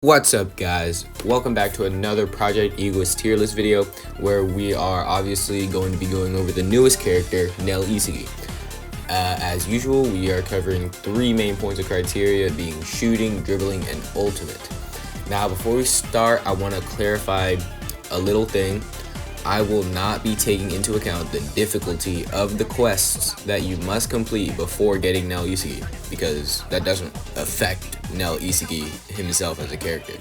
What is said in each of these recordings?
What's up guys, welcome back to another Project Egoist tier list video where we are obviously going to be going over the newest character, NEL Isagi. As usual, we are covering three main points of criteria being shooting, dribbling, and ultimate. Now before we start, I want to clarify a little thing. I will not be taking into account the difficulty of the quests that you must complete before getting NEL Isagi, because that doesn't affect NEL Isagi himself as a character.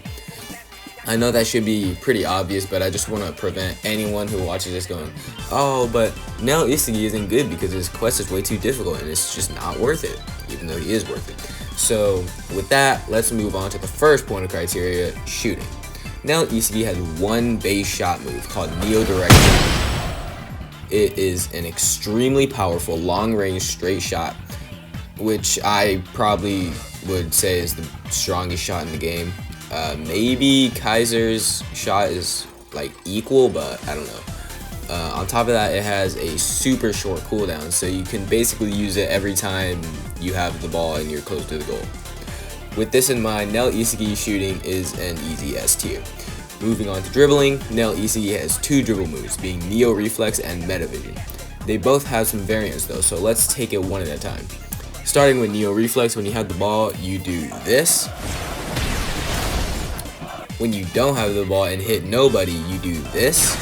I know that should be pretty obvious, but I just want to prevent anyone who watches this going, oh, but NEL Isagi isn't good because his quest is way too difficult and it's just not worth it, even though he is worth it. So with that, let's move on to the first point of criteria, shooting. NEL Isagi has one base shot move called NEL Direct. It is an extremely powerful long-range straight shot, which I probably would say is the strongest shot in the game. Maybe Kaiser's shot is like equal, but I don't know. On top of that, it has a super short cooldown, so you can basically use it every time you have the ball and you're close to the goal. With this in mind, NEL Isagi shooting is an easy S tier. Moving on to dribbling, NEL Isagi has two dribble moves, being Neo Reflex and Meta Vision. They both have some variants though, so let's take it one at a time. Starting with Neo Reflex, when you have the ball, you do this. When you don't have the ball and hit nobody, you do this.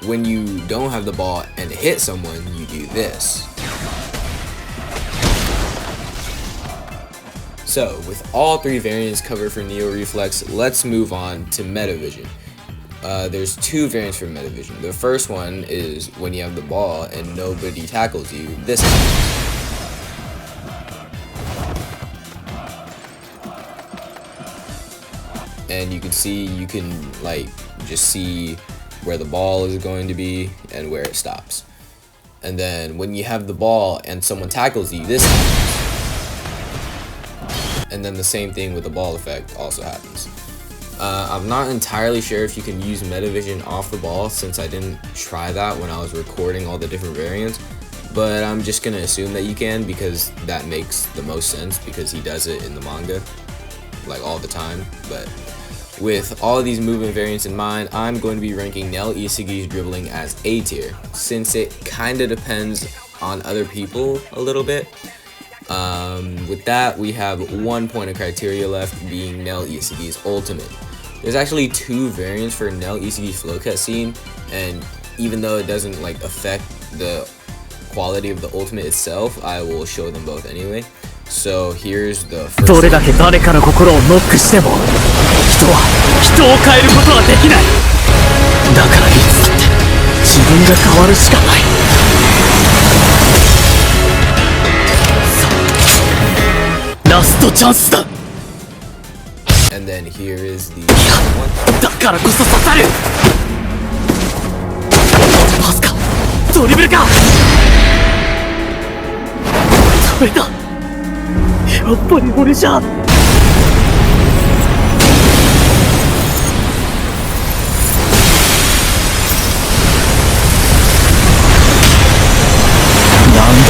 When you don't have the ball and hit someone, you do this. So, with all three variants covered for Neo Reflex, let's move on to Meta Vision. There's two variants for Meta Vision. The first one is when you have the ball and nobody tackles you, this happens. And you can see, you can like just see where the ball is going to be and where it stops. And then when you have the ball and someone tackles you, this happens. And then the same thing with the ball effect also happens. I'm not entirely sure if you can use Meta Vision off the ball since I didn't try that when I was recording all the different variants, but I'm just gonna assume that you can because that makes the most sense because he does it in the manga like all the time. But with all of these movement variants in mind, I'm going to be ranking NEL Isagi's dribbling as A tier since it kind of depends on other people a little bit. With that, we have 1 point of criteria left, being NEL Isagi's ultimate. There's actually two variants for NEL Isagi's flow cutscene, and even though it doesn't like affect the quality of the ultimate itself, I will show them both anyway. So here's the first. どれだけ誰かの心をノックしても、人は人を変えることはできない。だからいつだって自分が変わるしかない。 Last chance だ。And then here is the one. だからこそ刺さる。パスか、ドリブルか。ダメだ。やっぱり俺じゃ。何度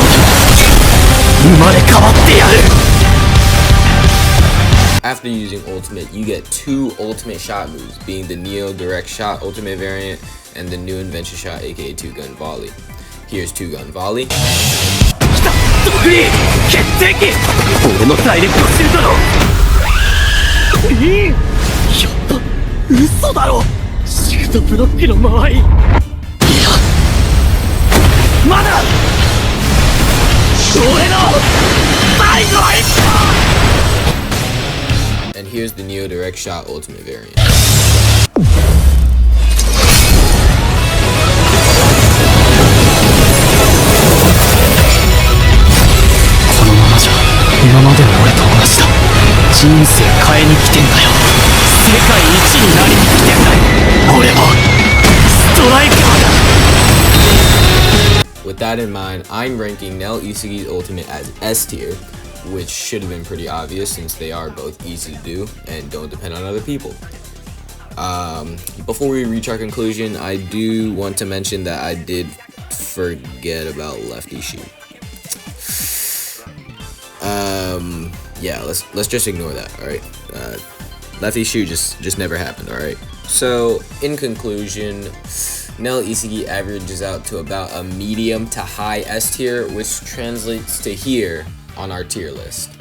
も生まれ変わってやる。 After using ultimate, you get two ultimate shot moves, being the NEL Direct Shot ultimate variant and the new invention shot, aka 2-gun volley. Here's 2-gun volley. And here's the NEL Direct Shot ultimate variant. With that in mind, I'm ranking NEL Isagi's ultimate as S tier, which should have been pretty obvious since they are both easy to do and don't depend on other people. Before we reach our conclusion, I do want to mention that I did forget about lefty shoot. yeah, let's just ignore that. All right, lefty shoe just never happened. All right. So in conclusion, NEL Isagi averages out to about a medium to high S tier, which translates to here on our tier list.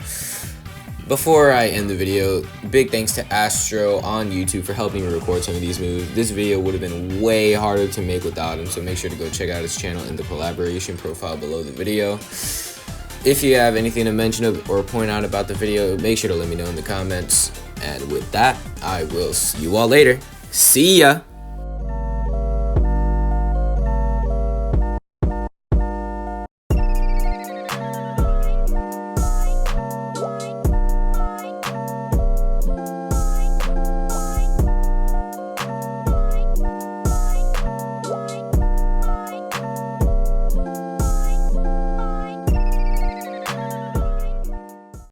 Before I end the video, big thanks to Astro on YouTube for helping me record some of these moves. This video would have been way harder to make without him, so make sure to go check out his channel in the collaboration profile below the video. If you have anything to mention or point out about the video, make sure to let me know in the comments. And with that, I will see you all later. See ya!